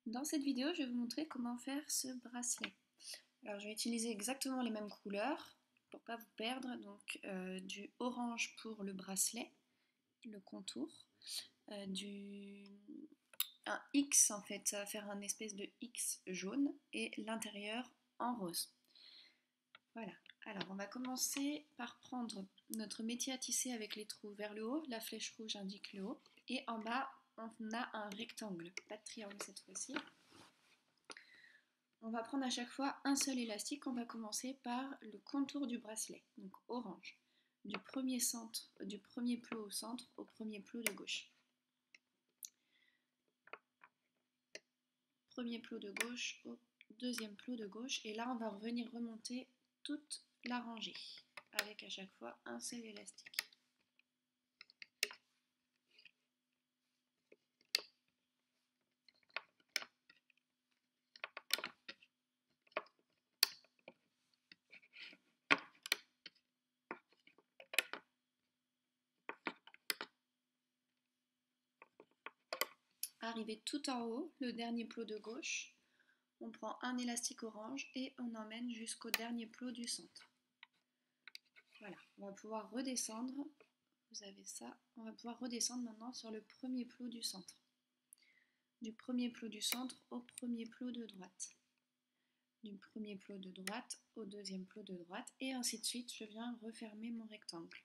Dans cette vidéo, je vais vous montrer comment faire ce bracelet. Alors, je vais utiliser exactement les mêmes couleurs pour ne pas vous perdre. Donc, du orange pour le bracelet, le contour, un X en fait, ça va faire un espèce de X jaune et l'intérieur en rose. Voilà. Alors, on va commencer par prendre notre métier à tisser avec les trous vers le haut. La flèche rouge indique le haut. Et en bas, on a un rectangle, pas de triangle cette fois-ci. On va prendre à chaque fois un seul élastique. On va commencer par le contour du bracelet, donc orange, du premier plot au centre au premier plot de gauche. Premier plot de gauche au deuxième plot de gauche. Et là, on va revenir remonter toute la rangée avec à chaque fois un seul élastique. Arrivé tout en haut, le dernier plot de gauche, on prend un élastique orange et on emmène jusqu'au dernier plot du centre. Voilà, on va pouvoir redescendre. Vous avez ça. On va pouvoir redescendre maintenant sur le premier plot du centre. Du premier plot du centre au premier plot de droite. Du premier plot de droite au deuxième plot de droite. Et ainsi de suite, je viens refermer mon rectangle.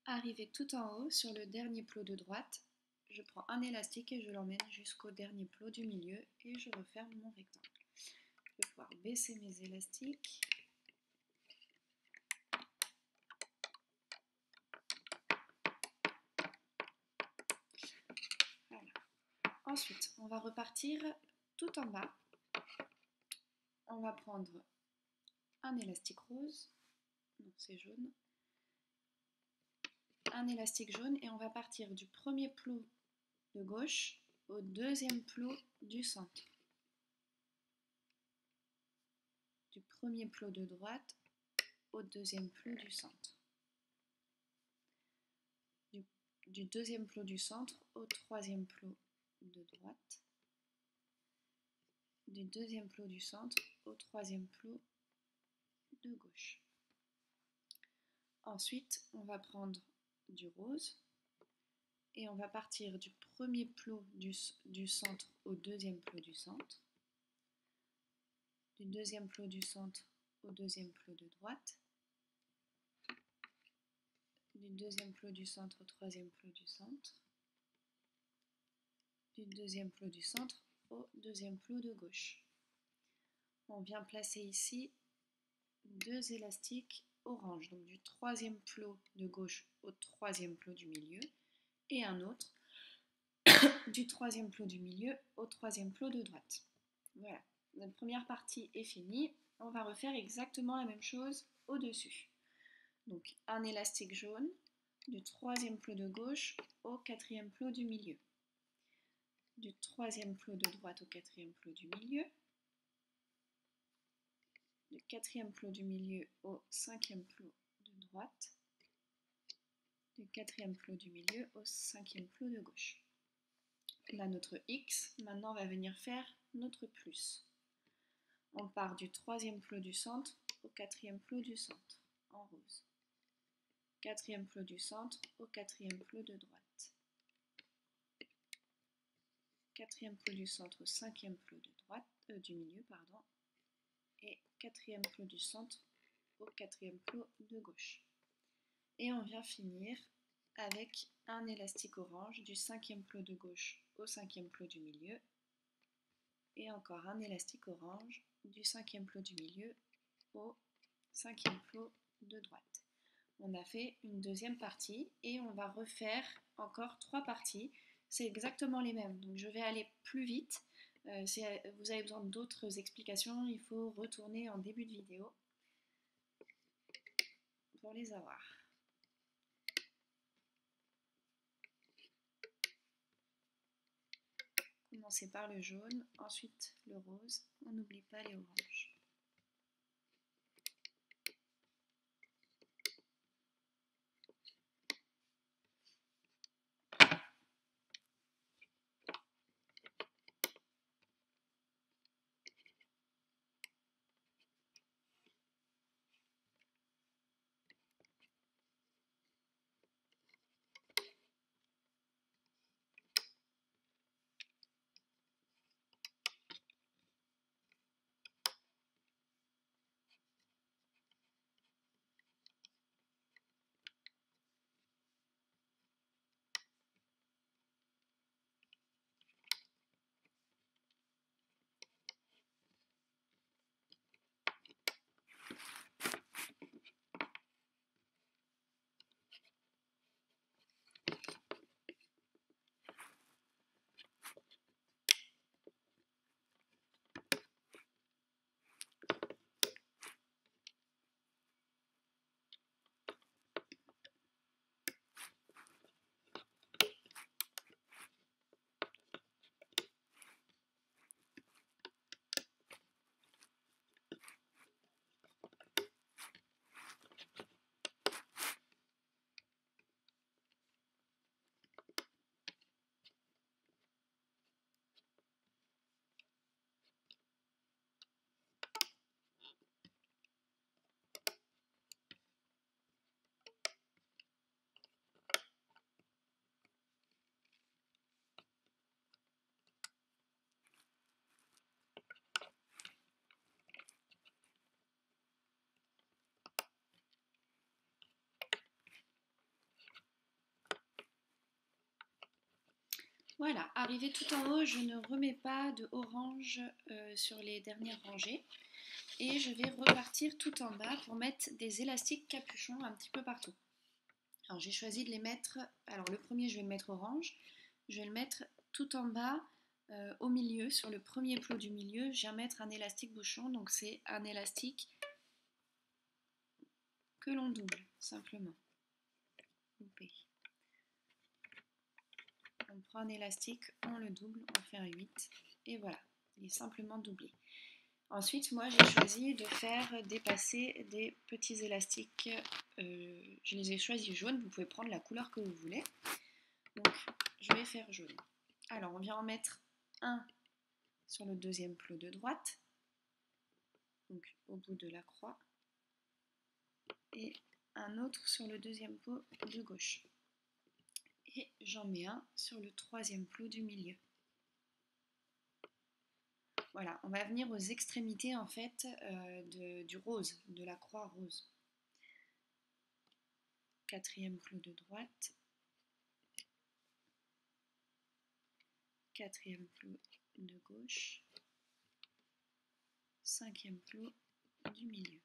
Arrivé tout en haut, sur le dernier plot de droite, je prends un élastique et je l'emmène jusqu'au dernier plot du milieu et je referme mon rectangle. Je vais pouvoir baisser mes élastiques. Voilà. Ensuite, on va repartir tout en bas. On va prendre un élastique rose, non c'est jaune, un élastique jaune et on va partir du premier plot de gauche au deuxième plot du centre. Du premier plot de droite au deuxième plot du centre. Du deuxième plot du centre au troisième plot de droite. Du deuxième plot du centre au troisième plot de gauche. Ensuite, on va prendre du rose et on va partir du premier plot du centre au deuxième plot du centre. Du deuxième plot du centre au deuxième plot de droite. Du deuxième plot du centre au troisième plot du centre. Du deuxième plot du centre au deuxième plot de gauche. On vient placer ici deux élastiques orange, donc du troisième plot de gauche au troisième plot du milieu, et un autre du troisième plot du milieu au troisième plot de droite. Voilà, notre première partie est finie. On va refaire exactement la même chose au-dessus. Donc un élastique jaune du troisième plot de gauche au quatrième plot du milieu. Du troisième plot de droite au quatrième plot du milieu. Du quatrième plot du milieu au cinquième plot de droite. Du quatrième plot du milieu au cinquième plot de gauche. Là, notre X, maintenant on va venir faire notre plus. On part du troisième plot du centre au quatrième plot du centre, en rose. Quatrième plot du centre au quatrième plot de droite. Quatrième plot du centre au cinquième plot de droite, du milieu, pardon. Et quatrième plot du centre au quatrième plot de gauche. Et on vient finir avec un élastique orange du cinquième plot de gauche au cinquième plot du milieu. Et encore un élastique orange du cinquième plot du milieu au cinquième plot de droite. On a fait une deuxième partie et on va refaire encore 3 parties. C'est exactement les mêmes, donc je vais aller plus vite. Si vous avez besoin d'autres explications, il faut retourner en début de vidéo pour les avoir. commencer par le jaune, ensuite le rose, on n'oublie pas les oranges. Voilà, arrivé tout en haut, je ne remets pas de orange sur les dernières rangées. Et je vais repartir tout en bas pour mettre des élastiques capuchons un petit peu partout. Alors j'ai choisi de les mettre, alors le premier je vais le mettre orange, je vais le mettre tout en bas au milieu, sur le premier plot du milieu, je viens mettre un élastique bouchon, donc c'est un élastique que l'on double simplement. Loupé. On prend un élastique, on le double, on fait un 8 et voilà, il est simplement doublé. Ensuite, moi j'ai choisi de faire dépasser des petits élastiques, je les ai choisis jaunes, vous pouvez prendre la couleur que vous voulez. Donc je vais faire jaune. Alors on vient en mettre un sur le deuxième plot de droite, donc au bout de la croix, et un autre sur le deuxième plot de gauche. Et j'en mets un sur le troisième plot du milieu. Voilà, on va venir aux extrémités en fait du rose, de la croix rose. Quatrième plot de droite, quatrième plot de gauche, cinquième plot du milieu.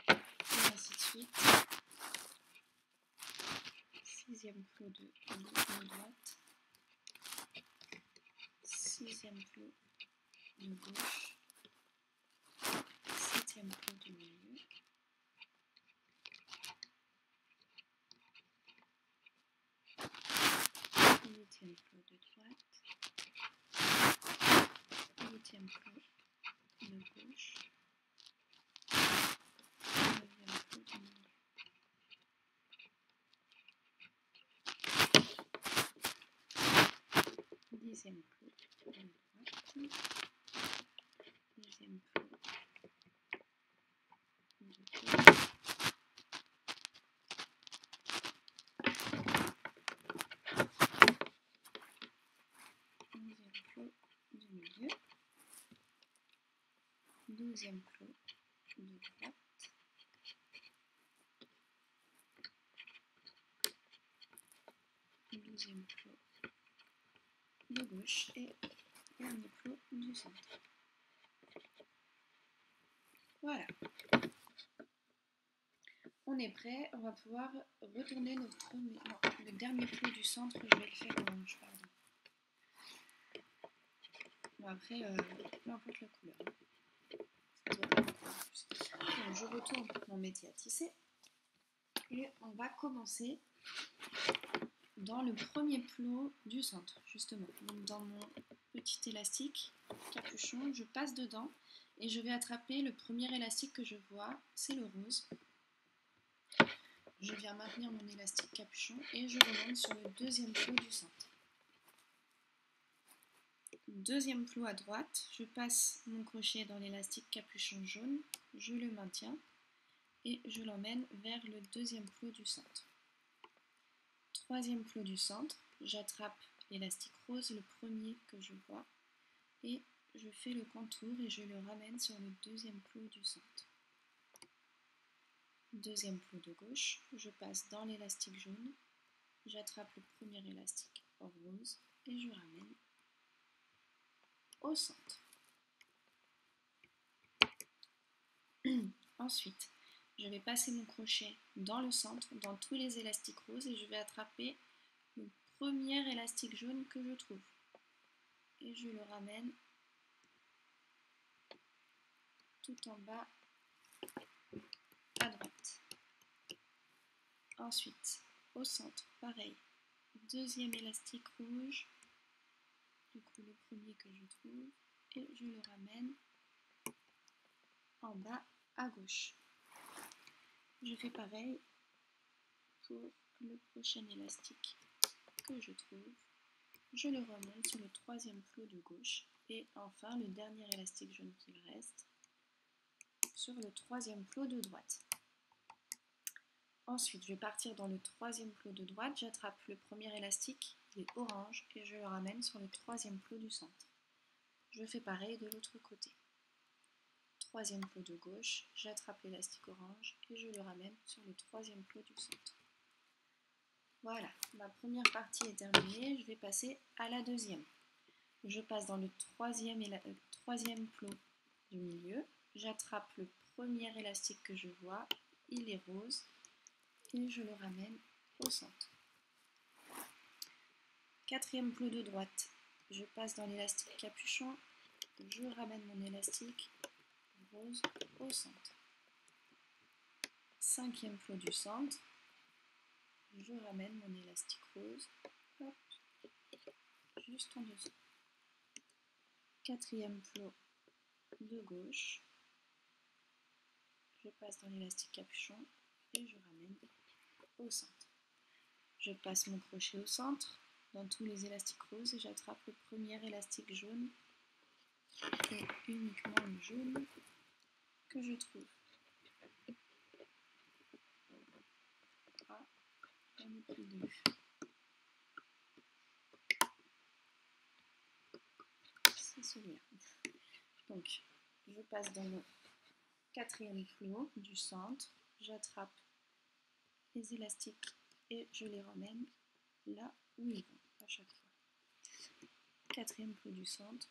Et ainsi de suite. Sixième plot de droite, sixième plot de gauche, septième plot du milieu, huitième plot de droite, huitième plot de gauche, neuvième plot du milieu. Dixième plot de droite, dixième plot de gauche, onzième plot du milieu, douzième plot de droite, douzième plot de gauche et dernier plot du centre. Voilà. On est prêt, on va pouvoir retourner notre... Non, le dernier plot du centre, je vais le faire orange, pardon. Bon après, peu importe la couleur. Donc, je retourne mon métier à tisser et on va commencer dans le premier plot du centre, justement. Donc dans mon petit élastique capuchon, je passe dedans et je vais attraper le premier élastique que je vois, c'est le rose. Je viens maintenir mon élastique capuchon et je remonte sur le deuxième plot du centre. Deuxième plot à droite, je passe mon crochet dans l'élastique capuchon jaune, je le maintiens et je l'emmène vers le deuxième plot du centre. Troisième plot du centre, j'attrape l'élastique rose, le premier que je vois, et je fais le contour et je le ramène sur le deuxième plot du centre. Deuxième plot de gauche, je passe dans l'élastique jaune, j'attrape le premier élastique rose et je ramène au centre. Ensuite, je vais passer mon crochet dans le centre, dans tous les élastiques roses et je vais attraper le premier élastique jaune que je trouve. Et je le ramène tout en bas à droite. Ensuite, au centre, pareil, deuxième élastique rouge, du coup le premier que je trouve, et je le ramène en bas à gauche. Je fais pareil pour le prochain élastique que je trouve. Je le remonte sur le troisième plot de gauche et enfin le dernier élastique jaune qu'il reste sur le troisième plot de droite. Ensuite, je vais partir dans le troisième plot de droite, j'attrape le premier élastique, il est orange, et je le ramène sur le troisième plot du centre. Je fais pareil de l'autre côté. Troisième plot de gauche, j'attrape l'élastique orange et je le ramène sur le troisième plot du centre. Voilà, ma première partie est terminée, je vais passer à la deuxième. Je passe dans le troisième plot du milieu, j'attrape le premier élastique que je vois, il est rose, et je le ramène au centre. Quatrième plot de droite, je passe dans l'élastique capuchon, je ramène mon élastique rose au centre. Cinquième plot du centre, je ramène mon élastique rose, hop, juste en dessous. Quatrième plot de gauche, je passe dans l'élastique capuchon et je ramène au centre. Je passe mon crochet au centre, dans tous les élastiques roses, et j'attrape le premier élastique jaune, et uniquement le jaune que je trouve. Ah, j'en ai plus deux. C'est celui-là. Donc, je passe dans le quatrième plot du centre, j'attrape les élastiques et je les ramène là où ils vont à chaque fois. Quatrième plot du centre,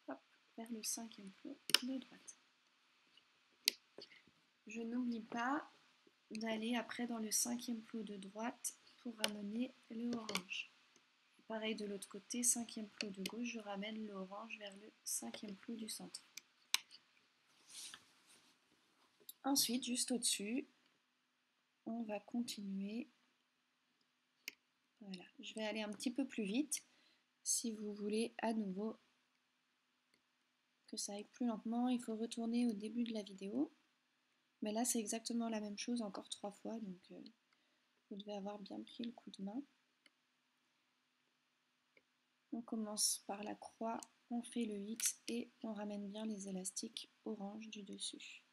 hop, vers le cinquième plot de droite. Je n'oublie pas d'aller après dans le cinquième plot de droite pour ramener le orange. Pareil de l'autre côté, cinquième plot de gauche, je ramène le orange vers le cinquième plot du centre. Ensuite, juste au-dessus, on va continuer. Voilà, je vais aller un petit peu plus vite si vous voulez à nouveau que ça aille plus lentement. Il faut retourner au début de la vidéo. Mais là, c'est exactement la même chose, encore 3 fois, donc vous devez avoir bien pris le coup de main. On commence par la croix, on fait le X et on ramène bien les élastiques orange du dessus.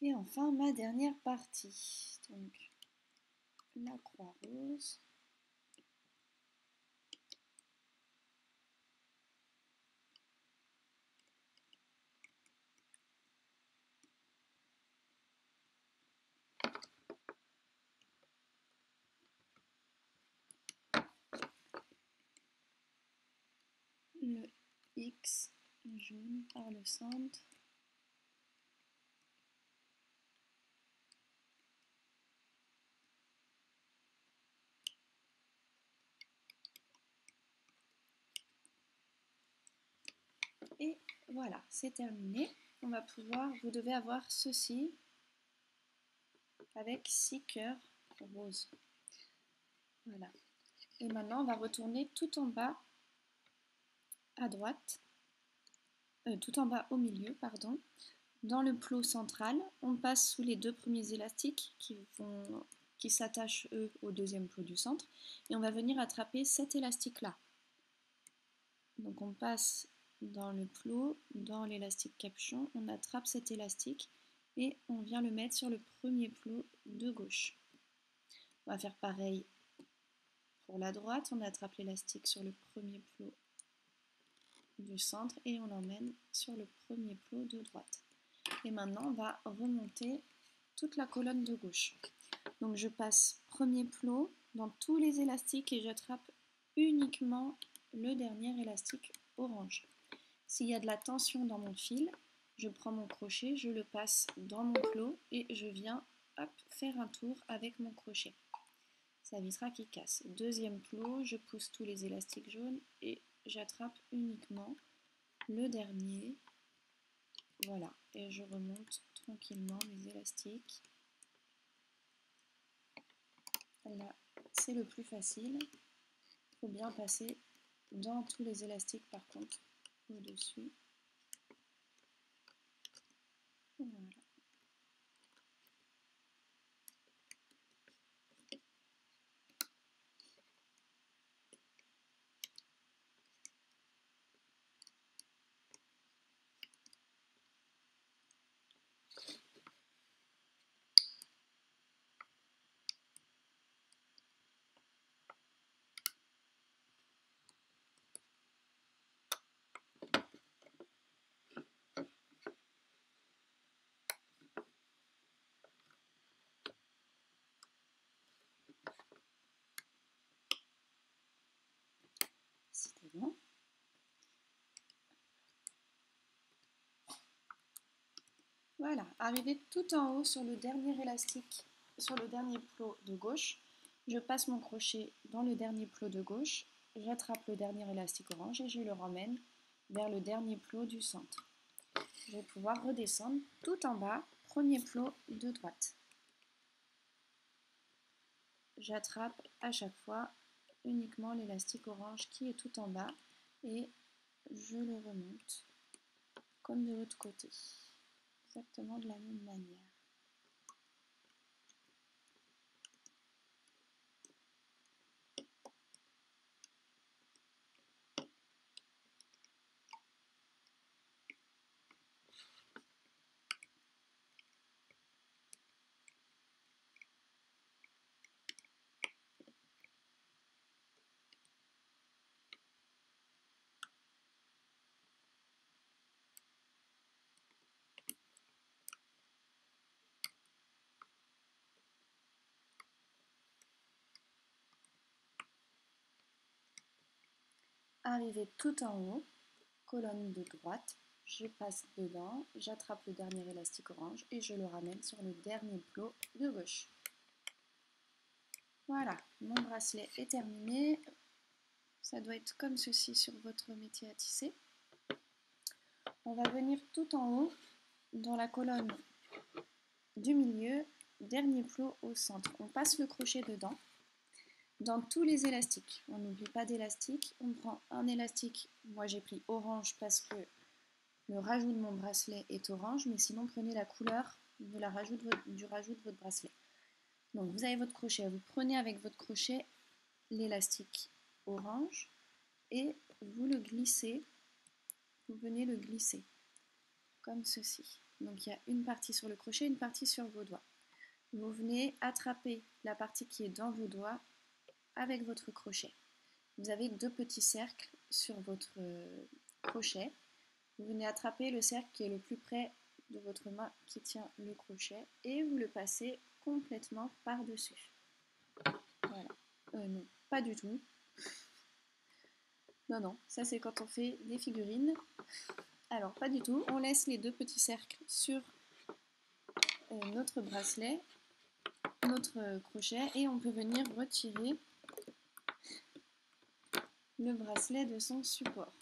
Et enfin, ma dernière partie. Donc, la croix rose. Le X jaune par le centre. Et voilà, c'est terminé. On va pouvoir, vous devez avoir ceci avec 6 cœurs roses. Voilà. Et maintenant, on va retourner tout en bas à droite, tout en bas au milieu, pardon. Dans le plot central, on passe sous les deux premiers élastiques qui s'attachent eux au deuxième plot du centre et on va venir attraper cet élastique-là. Donc on passe dans le plot, dans l'élastique capuchon, on attrape cet élastique et on vient le mettre sur le premier plot de gauche. On va faire pareil pour la droite, on attrape l'élastique sur le premier plot du centre et on l'emmène sur le premier plot de droite. Et maintenant, on va remonter toute la colonne de gauche. Donc je passe premier plot dans tous les élastiques et j'attrape uniquement le dernier élastique orange. S'il y a de la tension dans mon fil, je prends mon crochet, je le passe dans mon plot et je viens faire un tour avec mon crochet. Ça évitera qu'il casse. Deuxième plot, je pousse tous les élastiques jaunes et j'attrape uniquement le dernier. Voilà, et je remonte tranquillement mes élastiques. Là, c'est le plus facile. Il faut bien passer dans tous les élastiques par contre, au-dessus. Voilà. C'était bon. Voilà, arrivé tout en haut sur le dernier élastique, sur le dernier plot de gauche, je passe mon crochet dans le dernier plot de gauche, j'attrape le dernier élastique orange et je le ramène vers le dernier plot du centre. Je vais pouvoir redescendre tout en bas, premier plot de droite. J'attrape à chaque fois uniquement l'élastique orange qui est tout en bas et je le remonte comme de l'autre côté, exactement de la même manière. Arrivé tout en haut, colonne de droite, je passe dedans, j'attrape le dernier élastique orange et je le ramène sur le dernier plot de gauche. Voilà, mon bracelet est terminé. Ça doit être comme ceci sur votre métier à tisser. On va venir tout en haut, dans la colonne du milieu, dernier plot au centre. On passe le crochet dedans. Dans tous les élastiques, on n'oublie pas d'élastique, on prend un élastique, moi j'ai pris orange parce que le rajout de mon bracelet est orange, mais sinon prenez la couleur du rajout de votre bracelet. Donc vous avez votre crochet, vous prenez avec votre crochet l'élastique orange et vous le glissez, vous venez le glisser comme ceci. Donc il y a une partie sur le crochet, une partie sur vos doigts. Vous venez attraper la partie qui est dans vos doigts avec votre crochet. Vous avez 2 petits cercles sur votre crochet. Vous venez attraper le cercle qui est le plus près de votre main qui tient le crochet et vous le passez complètement par-dessus. Voilà. Non, pas du tout. Non, ça c'est quand on fait des figurines. Alors, pas du tout. On laisse les 2 petits cercles sur notre bracelet, notre crochet, et on peut venir retirer le bracelet de son support.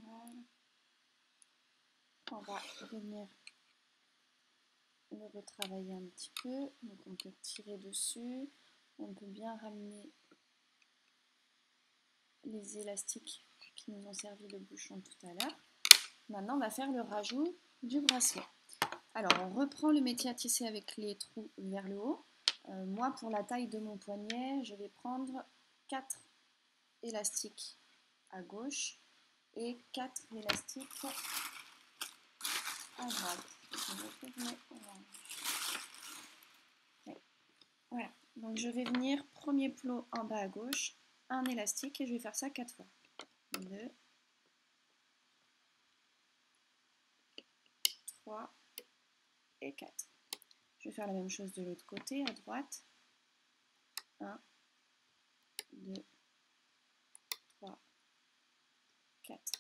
Voilà. On va venir le retravailler un petit peu. Donc on peut tirer dessus. On peut bien ramener les élastiques qui nous ont servi de bouchon tout à l'heure. Maintenant, on va faire le rajout du bracelet. Alors, on reprend le métier à tisser avec les trous vers le haut. Moi, pour la taille de mon poignet, je vais prendre 4 élastiques à gauche et 4 élastiques à droite. Voilà, donc je vais venir premier plot en bas à gauche, un élastique et je vais faire ça 4 fois. 2, 3 et 4. Je vais faire la même chose de l'autre côté, à droite. 1, 2, 3, 4.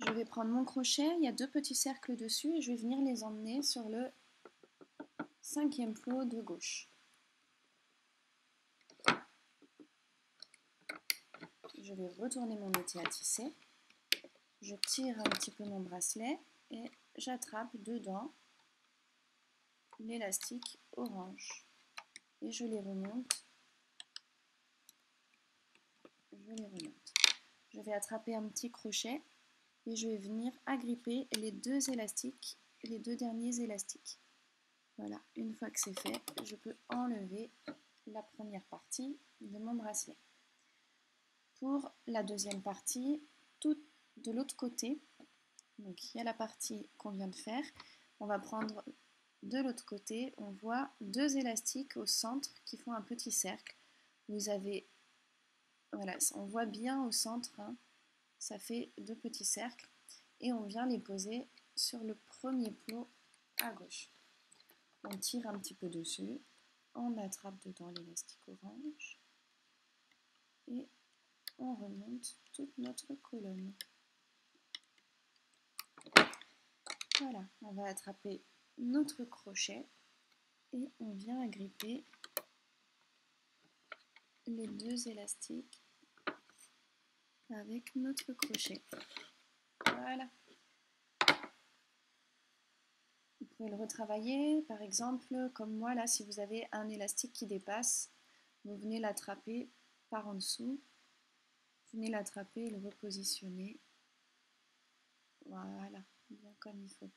Je vais prendre mon crochet, il y a 2 petits cercles dessus et je vais venir les emmener sur le 5e plot de gauche. Je vais retourner mon métier à tisser. Je tire un petit peu mon bracelet et j'attrape dedans l'élastique orange. Et je les remonte. Je vais attraper un petit crochet et je vais venir agripper les 2 élastiques, les 2 derniers élastiques. Voilà, une fois que c'est fait, je peux enlever la première partie de mon bracelet. Pour la deuxième partie, tout de l'autre côté, donc il y a la partie qu'on vient de faire, on va prendre de l'autre côté, on voit 2 élastiques au centre qui font un petit cercle. Vous avez, voilà, on voit bien au centre, hein, ça fait 2 petits cercles et on vient les poser sur le premier plot à gauche. On tire un petit peu dessus, on attrape dedans l'élastique orange et on remonte toute notre colonne. Voilà, on va attraper notre crochet et on vient agripper les 2 élastiques avec notre crochet. Voilà. Vous pouvez le retravailler, par exemple, comme moi là, si vous avez un élastique qui dépasse, vous venez l'attraper par en dessous, vous venez l'attraper et le repositionner. Voilà, bien comme il faut,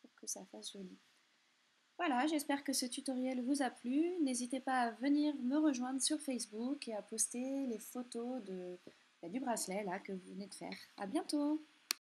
pour que ça fasse joli. Voilà, j'espère que ce tutoriel vous a plu. N'hésitez pas à venir me rejoindre sur Facebook et à poster les photos du bracelet là que vous venez de faire. À bientôt!